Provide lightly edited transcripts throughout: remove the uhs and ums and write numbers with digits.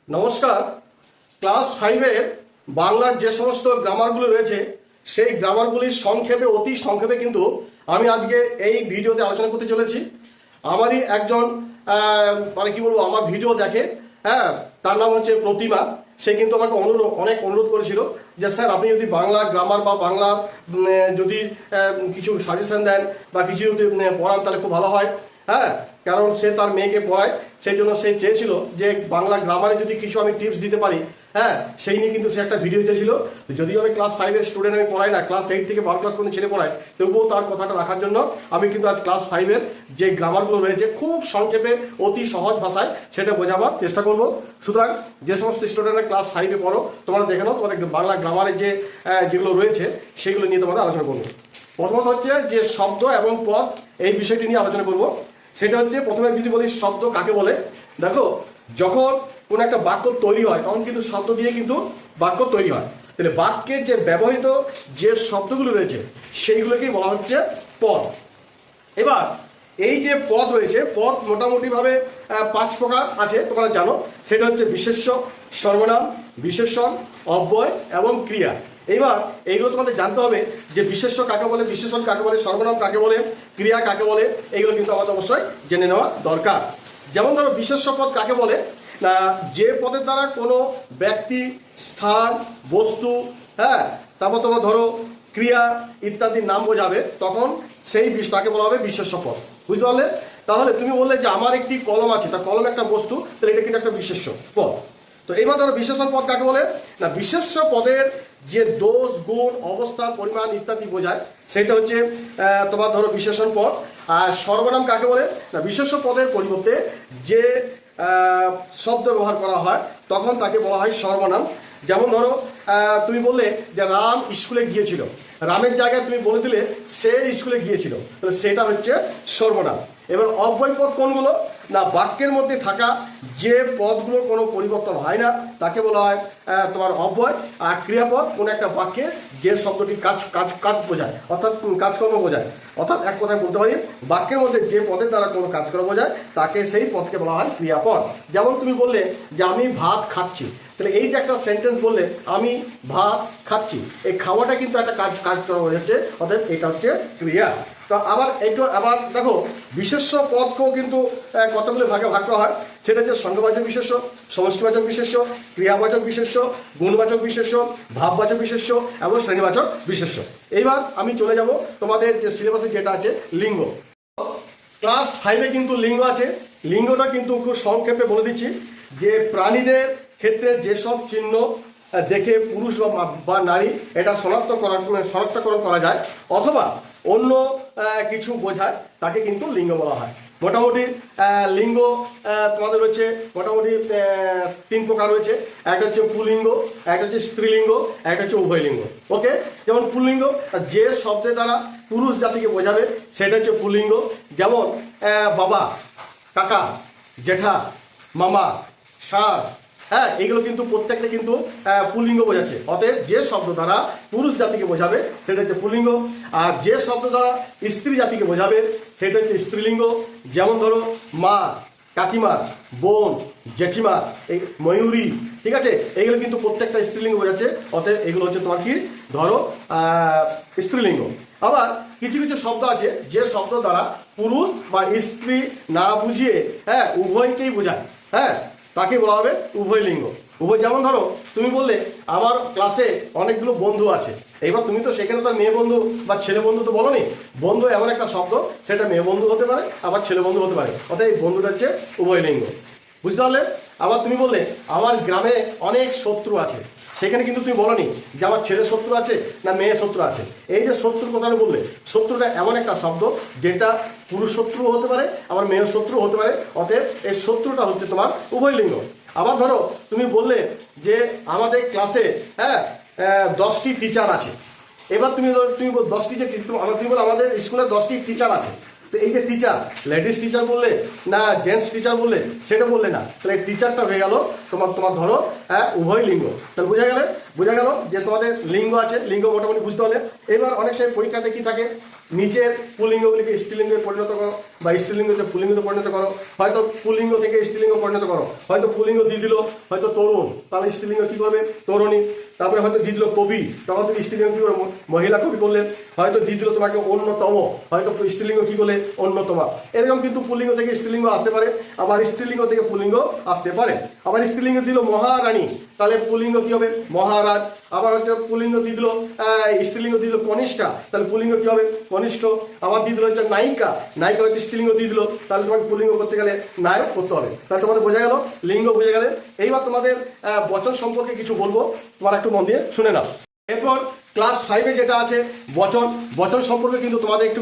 নমস্কার। ক্লাস 5-এর বাংলার যে সমস্ত গ্রামারগুলো রয়েছে সেই গ্রামারগুলির সংক্ষেপে অতি সংক্ষেপে কিন্তু আমি আজকে এই ভিডিওতে আলোচনা করতে চলেছি। আমারই একজন মানে কি বলবো, আমার ভিডিও দেখে, তার নাম হচ্ছে প্রতিমা। সে কিন্তু আমাকে অনেক অনুরোধ করেছিল যে স্যার আপনি যদি বাংলা গ্রামার বা বাংলা যদি কিছু সাজেশন দেন বা কিছু যদি পড়ান তাহলে খুব ভালো হয়। কারণ সে তার মেয়েকে পড়ায়, সেই জন্য সে চেয়েছিল যে বাংলা গ্রামারে যদি কিছু আমি টিপস দিতে পারি। সেই নিয়ে কিন্তু সে একটা ভিডিও চেয়েছিল। যদিও আমি ক্লাস 5-এর স্টুডেন্ট আমি পড়াই না, ক্লাস 8 থেকে 12 ক্লাস পর্যন্ত ছেলে পড়াই, তবুও তার কথাটা রাখার জন্য আমি কিন্তু আজ ক্লাস 5-এর যে গ্রামারগুলো রয়েছে খুব সংক্ষেপে অতি সহজ ভাষায় সেটা বোঝাবার চেষ্টা করব। সুতরাং যে সমস্ত স্টুডেন্টরা ক্লাস 5-এ পড়ো তোমরা দেখে নাও, তোমাদের বাংলা গ্রামারের যেগুলো রয়েছে সেগুলো নিয়ে তোমাদের আলোচনা করবো। প্রথমত হচ্ছে যে শব্দ এবং পদ, এই বিষয়টি নিয়ে আলোচনা করব। সেটা হচ্ছে প্রথমে যদি বলি শব্দ কাকে বলে। দেখো, যখন কোনো একটা বাক্য তৈরি হয় তখন কিন্তু শব্দ দিয়ে কিন্তু বাক্য তৈরি হয়। তাহলে বাক্যের যে ব্যবহৃত যে শব্দগুলো রয়েছে সেইগুলোকেই বলা হচ্ছে পদ। এবার এই যে পদ রয়েছে, পদ মোটামুটিভাবে 5 প্রকার আছে, তোমরা জানো। সেটা হচ্ছে বিশেষ্য, সর্বনাম, বিশেষণ, অব্যয় এবং ক্রিয়া। এইবার এইগুলো তোমাদের জানতে হবে যে বিশেষ্য কাকে বলে, বিশেষণ কাকে বলে, সর্বনাম কাকে বলে, ক্রিয়া কাকে বলে, এইগুলো কিন্তু আমাদের অবশ্যই জেনে নেওয়া দরকার। যেমন ধরো বিশেষ্য পদ কাকে বলে, না যে পদের দ্বারা কোনো ব্যক্তি, স্থান, বস্তু, তারপর তোমার ধরো ক্রিয়া ইত্যাদির নাম বোঝাবে, তখন সেই তাকে বলা হবে বিশেষ্য পদ। বুঝতে পারলে? তাহলে তুমি বললে যে আমার একটি কলম আছে, তা কলম একটা বস্তু, তাহলে এটা কিন্তু একটা বিশেষ্য পদ। তো এইবার ধরো বিশেষণ পদ কাকে বলে, না বিশেষ্য পদের যে দোষ, গুণ, অবস্থা, পরিমাণ ইত্যাদি বোঝায় সেটা হচ্ছে তোমার ধরো বিশেষণ পদ। আর সর্বনাম কাকে বলে, না বিশেষ্য পদের পরিবর্তে যে শব্দ ব্যবহার করা হয় তখন তাকে বলা হয় সর্বনাম। যেমন ধরো তুমি বললে যে রাম স্কুলে গিয়েছিল, রামের জায়গায় তুমি বলে দিলে সে স্কুলে গিয়েছিল, তাহলে সেটা হচ্ছে সর্বনাম। এবার অব্যয় পদ কোনগুলো, না বাক্যের মধ্যে থাকা যে পদগুলোর কোনো পরিবর্তন হয় না তাকে বলা হয় তোমার অব্যয়। আর ক্রিয়াপদ কোনো একটা বাক্যে যে শব্দটি কাজ বোঝায়, অর্থাৎ কাজকর্ম বোঝায়। অর্থাৎ এক কথায় বলতে পারি বাক্যের মধ্যে যে পদের দ্বারা কোনো কাজকর্ম বোঝায় তাকে সেই পদকে বলা হয় ক্রিয়াপদ। যেমন তুমি বললে যে আমি ভাত খাচ্ছি, তাহলে এই যে একটা সেন্টেন্স বললে আমি ভাত খাচ্ছি, এই খাওয়াটা কিন্তু একটা কাজকর্ম বোঝাচ্ছে, অর্থাৎ এটা হচ্ছে ক্রিয়া। তো আবার দেখো বিশেষ্য পদকেও কিন্তু কতগুলো ভাগে ভাগ করা হয়। সেটা হচ্ছে সংজ্ঞাবাচক বিশেষ্য, সমষ্টিবাচক বিশেষ্য, ক্রিয়াবাচক বিশেষ্য, গুণবাচক বিশেষ্য, ভাববাচক বিশেষ্য এবং শ্রেণীবাচক বিশেষ্য। এইবার আমি চলে যাব তোমাদের যে সিলেবাসে যেটা আছে লিঙ্গ। ক্লাস 5-এ কিন্তু লিঙ্গ আছে। লিঙ্গটা কিন্তু খুব সংক্ষেপে বলে দিচ্ছি যে প্রাণীদের ক্ষেত্রে যেসব চিহ্ন দেখে পুরুষ বা নারী এটা শনাক্তকরণ করা যায় অথবা অন্য কিছু বোঝায় তাকে কিন্তু লিঙ্গ বলা হয়। মোটামুটি লিঙ্গ তোমাদের রয়েছে মোটামুটি 3 প্রকার রয়েছে। একটা হচ্ছে পুল্লিঙ্গ, একটা হচ্ছে স্ত্রীলিঙ্গ, একটা হচ্ছে উভয়লিঙ্গ। ওকে, যেমন পুল্লিঙ্গ যে শব্দের দ্বারা পুরুষ জাতিকে বোঝাবে সেটা হচ্ছে পুল্লিঙ্গ। যেমন বাবা, কাকা, জেঠা, মামা, স্যার, এইগুলো কিন্তু প্রত্যেকটা কিন্তু পুল্লিঙ্গ বোঝাচ্ছে। অতএব যে শব্দ দ্বারা পুরুষ জাতিকে বোঝাবে সেটা হচ্ছে পুল্লিঙ্গ। আর যে শব্দ দ্বারা স্ত্রী জাতিকে বোঝাবে সেটা হচ্ছে স্ত্রীলিঙ্গ। যেমন ধরো মা, কাকিমা, বোন, জেঠিমা, এই ময়ূরী, ঠিক আছে, এইগুলো কিন্তু প্রত্যেকটা স্ত্রীলিঙ্গ বোঝাচ্ছে। অতএব এগুলো হচ্ছে তোমার কি ধরো স্ত্রীলিঙ্গ। আবার কিছু কিছু শব্দ আছে যে শব্দ দ্বারা পুরুষ বা স্ত্রী না বুঝিয়ে উভয়কেই বোঝায়, তাকে বলা হবে উভয়লিঙ্গ। যেমন ধরো তুমি বললে আমার ক্লাসে অনেকগুলো বন্ধু আছে, এইবার তুমি তো সেখানে তো মেয়ে বন্ধু বা ছেলে বন্ধু তো বলোনি। বন্ধু এমন একটা শব্দ, সেটা মেয়ে বন্ধু হতে পারে আবার ছেলে বন্ধু হতে পারে, অর্থাৎ এই বন্ধুটা হচ্ছে উভয়লিঙ্গ। বুঝতে পারলে? আবার তুমি বললে আমার গ্রামে অনেক শত্রু আছে, সেখানে কিন্তু তুমি বলোনি যে আমার ছেলে শত্রু আছে না মেয়ে শত্রু আছে। এই যে শত্রুর কথাটা বললে, শত্রুটা এমন একটা শব্দ যেটা পুরুষ শত্রু হতে পারে আবার মেয়ের শত্রু হতে পারে, অতএব এই শত্রুটা হচ্ছে তোমার উভয়লিঙ্গ। আবার ধরো তুমি বললে যে আমাদের ক্লাসে 10টি টিচার আছে। এবার তুমি 10টি যে তুমি বলো আমাদের স্কুলে 10টি টিচার আছে, তো এই যে টিচার লেডিস টিচার বললে না জেন্টস টিচার বললে সেটা বললে না, তাহলে টিচারটা হয়ে গেল তোমার ধরো উভয় লিঙ্গ। তাহলে বোঝা গেল যে তোমাদের লিঙ্গ আছে। লিঙ্গ মোটামুটি বুঝতে পারলে। এবার অনেক সময় পরীক্ষাতে কি থাকে, নিচের পুল্লিঙ্গগুলিকে স্ত্রীলিঙ্গে পরিণত করো বা স্ত্রীলিঙ্গতে পুল্লিঙ্গতে পরিণত করো, হয়তো পুল্লিঙ্গ থেকে স্ত্রীলিঙ্গ পরিণত করো, হয়তো পুল্লিঙ্গ দিয়ে দিল হয়তো তরুণ, তাহলে স্ত্রীলিঙ্গ কি করবে তরুণী। তারপরে হয়তো দিয়ে দিল কবি, তখন তুমি স্ত্রীলিঙ্গ কি করবে মহিলা কবি করলে। হয়তো দিয়ে দিল তোমাকে অন্যতম, হয়তো স্ত্রীলিঙ্গ কি করলে অন্যতমা। এরকম কিন্তু পুল্লিঙ্গ থেকে স্ত্রীলিঙ্গ আসতে পারে, আবার স্ত্রীলিঙ্গ থেকে পুল্লিঙ্গ আসতে পারে। আবার স্ত্রীলিঙ্গ দিল মহারানী, তাহলে পুল্লিঙ্গ কি হবে মহারাজ। আবার হচ্ছে পুল্লিঙ্গ দিয়ে দিল স্ত্রীলিঙ্গ দিয়ে দিল কনিষ্ঠা, তাহলে পুল্লিঙ্গ কি হবে কনিষ্ঠ। আবার দিয়ে দিল হচ্ছে নায়িকা, নায়িকা হচ্ছে স্ত্রীলিঙ্গ দিয়ে দিল, তাহলে তোমাকে পুল্লিঙ্গ করতে গেলে নায়ক করতে হবে। তাহলে তোমাদের বোঝা গেল, লিঙ্গ বুঝে গেলে। এইবার তোমাদের বচন সম্পর্কে কিছু বলবো, তোমরা একটু মন দিয়ে শুনে নাও। এরপর ক্লাস 5-এ যেটা আছে বচন, বচন সম্পর্কে কিন্তু তোমাদের একটু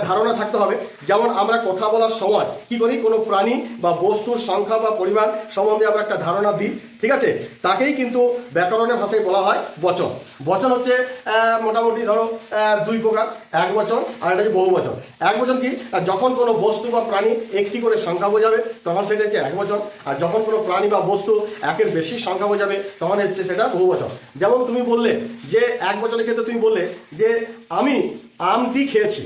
ধারণা থাকতে হবে। যেমন আমরা কথা বলার সময় কি করি, কোনো প্রাণী বা বস্তুর সংখ্যা বা পরিমাণ সম্বন্ধে আমরা একটা ধারণা দিই, ঠিক আছে, তাকেই কিন্তু ব্যাকরণের ভাষায় বলা হয় বচন। বচন হচ্ছে মোটামুটি ধরো দুই প্রকার, এক বচন আর এটা হচ্ছে বহু বচন। এক বচন কি, যখন কোনো বস্তু বা প্রাণী একটি করে সংখ্যা বোঝাবে তখন সেটা হচ্ছে এক বচন, আর যখন কোনো প্রাণী বা বস্তু একের বেশি সংখ্যা বোঝাবে তখন হচ্ছে সেটা বহু বচন। যেমন তুমি বললে যে এক বচনের ক্ষেত্রে তুমি বললে যে আমি আমটি খেয়েছি,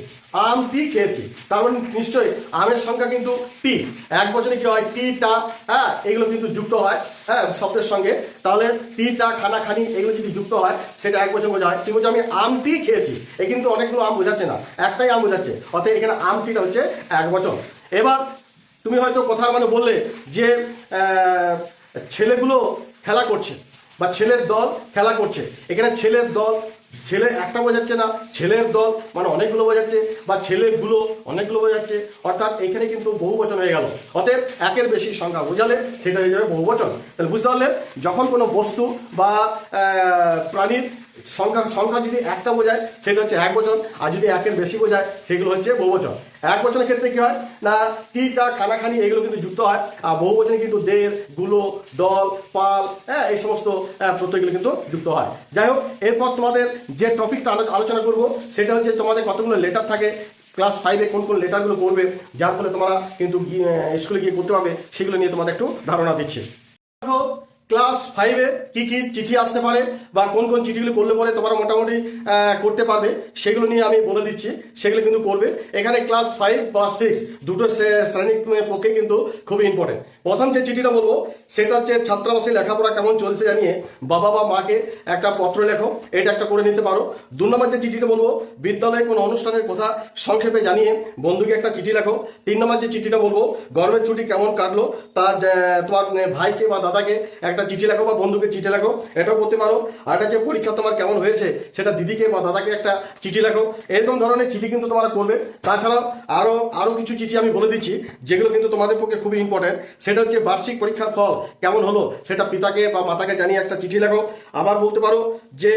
আমটি খেয়েছি, তার মানে নিশ্চয়ই আমের সংখ্যা কিন্তু টি। এক বচনে কি হয় টি টা, হ্যাঁ এগুলো কিন্তু যুক্ত হয় হ্যাঁ শব্দের সঙ্গে, তাহলে টি টা খানা খানি এগুলো যদি যুক্ত হয় সেটা এক বচন বোঝা হয়। তুমি বলছো আমি আমটি খেয়েছি, এ কিন্তু অনেকগুলো আম বোঝাচ্ছে না, একটাই আম বোঝাচ্ছে, অর্থাৎ এখানে আমটিটা হচ্ছে এক বচন। এবার তুমি হয়তো কথা মানে বললে যে ছেলেগুলো খেলা করছে বা ছেলের দল খেলা করছে, এখানে ছেলের দল, ছেলে একটা বোঝাচ্ছে না, ছেলের দল মানে অনেকগুলো বোঝাচ্ছে, বা ছেলেগুলো অনেকগুলো বোঝাচ্ছে, অর্থাৎ এখানে কিন্তু বহু বচন হয়ে গেল। অতএব একের বেশি সংখ্যা বোঝালে সেটা হয়ে যাবে বহু বচন। তাহলে বুঝতে পারলে, যখন কোনো বস্তু বা প্রাণীর সংখ্যা যদি একটা বোঝায় সেটা হচ্ছে এক বচন, আর যদি একের বেশি বোঝায় সেগুলো হচ্ছে বহু বচন। এক বচনের ক্ষেত্রে কি হয় না টিটা খানাখানি এগুলো কিন্তু যুক্ত হয়, আর বহু বচনে কিন্তু দের, গুলো, দল, পাল, হ্যাঁ এই সমস্ত প্রত্যয়গুলো কিন্তু যুক্ত হয়। যাই হোক, এরপর তোমাদের যে টপিকটা আলোচনা করব সেটা হচ্ছে তোমাদের কতগুলো লেটার থাকে, ক্লাস 5-এ কোন কোন লেটারগুলো করবে, যার ফলে তোমরা কিন্তু স্কুলে গিয়ে করতে পারবে, সেগুলো নিয়ে তোমাদের একটু ধারণা দিচ্ছি। দেখো ক্লাস 5-এ কি কি চিঠি আসতে পারে বা কোন কোন চিঠিগুলো করলে পরে তোমরা মোটামুটি করতে পারবে সেগুলো নিয়ে আমি বলে দিচ্ছি, সেগুলো কিন্তু করবে। এখানে ক্লাস 5 বা 6 দুটো শ্রেণীর পক্ষে কিন্তু খুবই ইম্পর্টেন্ট। প্রথম যে চিঠিটা বলবো সেটা হচ্ছে ছাত্রাবাসে লেখাপড়া কেমন চলছে জানিয়ে বাবা বা মাকে একটা পত্র লেখো, এটা একটা করে নিতে পারো। 2 নম্বর যে চিঠিটা বলবো বিদ্যালয়ে কোনো অনুষ্ঠানের কথা সংক্ষেপে জানিয়ে বন্ধুকে একটা চিঠি লেখো। 3 নম্বর যে চিঠিটা বলবো গরমের ছুটি কেমন কাটলো তা তোমার ভাইকে বা দাদাকে একটা চিঠি লেখো বা বন্ধুকে চিঠি লেখো, এটাও করতে পারো। আর এটা যে পরীক্ষা তোমার কেমন হয়েছে সেটা দিদিকে বা দাদাকে একটা চিঠি লেখো। এরকম ধরনের চিঠি কিন্তু তোমরা করবে। তাছাড়াও আরো কিছু চিঠি আমি বলে দিচ্ছি যেগুলো কিন্তু তোমাদের পক্ষে খুবই ইম্পর্টেন্ট। সেটা হচ্ছে বার্ষিক পরীক্ষার ফল কেমন হলো সেটা পিতাকে বা মাতাকে জানিয়ে একটা চিঠি লেখো। আবার বলতে পারো যে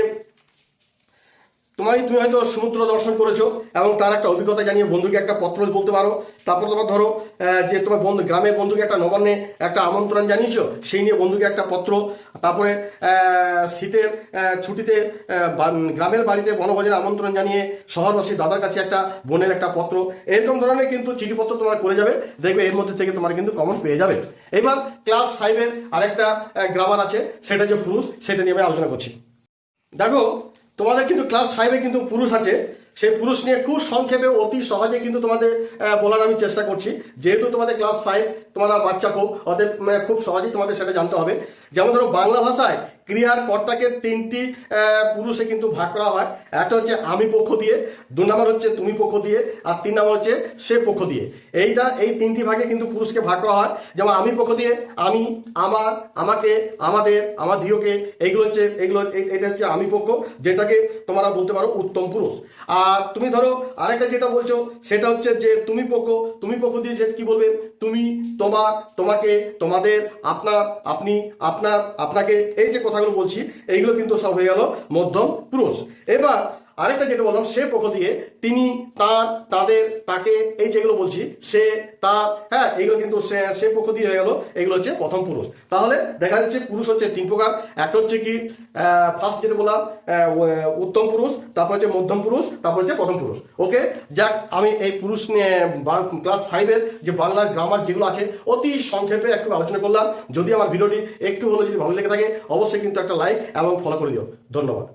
তুমি হয়তো সমুদ্র দর্শন করেছো এবং তার একটা অভিজ্ঞতা জানিয়ে বন্ধুকে একটা পত্র বলতে পারো। তারপর তোমার ধরো যে তোমার বন্ধু গ্রামের বন্ধুকে একটা নবান্নে একটা আমন্ত্রণ জানিয়েছো, সেই নিয়ে বন্ধুকে একটা পত্র। তারপরে শীতের ছুটিতে গ্রামের বাড়িতে বনভোজনের আমন্ত্রণ জানিয়ে শহরবাসী দাদার কাছে একটা বোনের একটা পত্র। এরকম ধরনের কিন্তু চিঠিপত্র তোমরা করে যাবে, দেখবে এর মধ্যে থেকে তোমার কিন্তু কমন পেয়ে যাবে। এবার ক্লাস 5-এর আরেকটা গ্রামার আছে, সেটা যে পুরুষ, সেটা নিয়ে আমি আলোচনা করছি। দেখো তোমাদের কিন্তু ক্লাস 5-এ কিন্তু পুরুষ আছে, সেই পুরুষ নিয়ে খুব সংক্ষেপে অতি সহজে কিন্তু তোমাদের বলার আমি চেষ্টা করছি। যেহেতু তোমাদের ক্লাস 5 তোমরা বাচ্চা ওদের খুব সহজেই তোমাদের সেটা জানতে হবে। যেমন ধরো বাংলা ভাষায় ক্রিয়ার কর্তাকে 3টি পুরুষে কিন্তু ভাগ করা হয়। একটা হচ্ছে আমি পক্ষ দিয়ে, 2 নম্বর হচ্ছে তুমি পক্ষ দিয়ে, আর 3 নম্বর হচ্ছে সে পক্ষ দিয়ে। এই 3টি ভাগে কিন্তু পুরুষকে ভাগ করা হয়। যেমন আমি পক্ষ দিয়ে আমি, আমার, আমাকে, আমাদের, আমাদিওকে, এটা হচ্ছে আমি পক্ষ, যেটাকে তোমরা বলতে পারো উত্তম পুরুষ। আর তুমি ধরো আরেকটা যেটা বলছো সেটা হচ্ছে যে তুমি পক্ষ দিয়ে যে কি বলবে, তুমি, তোমার, তোমাকে, তোমাদের, আপনার, আপনি, আপনার, আপনাকে, এই যে কথাগুলো বলছি এইগুলো কিন্তু সব হয়ে গেল মধ্যম পুরুষ। এবার আরেকটা যেটা বললাম সে পক্ষ দিয়ে তিনি, তার, তাদের, তাকে, এই যেগুলো বলছি সে, তার, হ্যাঁ এইগুলো কিন্তু সে পক্ষ দিয়ে হয়ে গেল, এগুলো হচ্ছে প্রথম পুরুষ। তাহলে দেখা যাচ্ছে পুরুষ হচ্ছে 3 প্রকার। একটা হচ্ছে কি ফার্স্ট যেটা বললাম উত্তম পুরুষ, তারপর হচ্ছে মধ্যম পুরুষ, তারপর হচ্ছে প্রথম পুরুষ। ওকে, যাক আমি এই পুরুষ নিয়ে ক্লাস 5-এর যে বাংলা গ্রামার যেগুলো আছে অতি সংক্ষেপে একটু আলোচনা করলাম। যদি আমার ভিডিওটি একটু হলো যদি ভালো লেগে থাকে অবশ্যই কিন্তু একটা লাইক এবং ফলো করে দিও। ধন্যবাদ।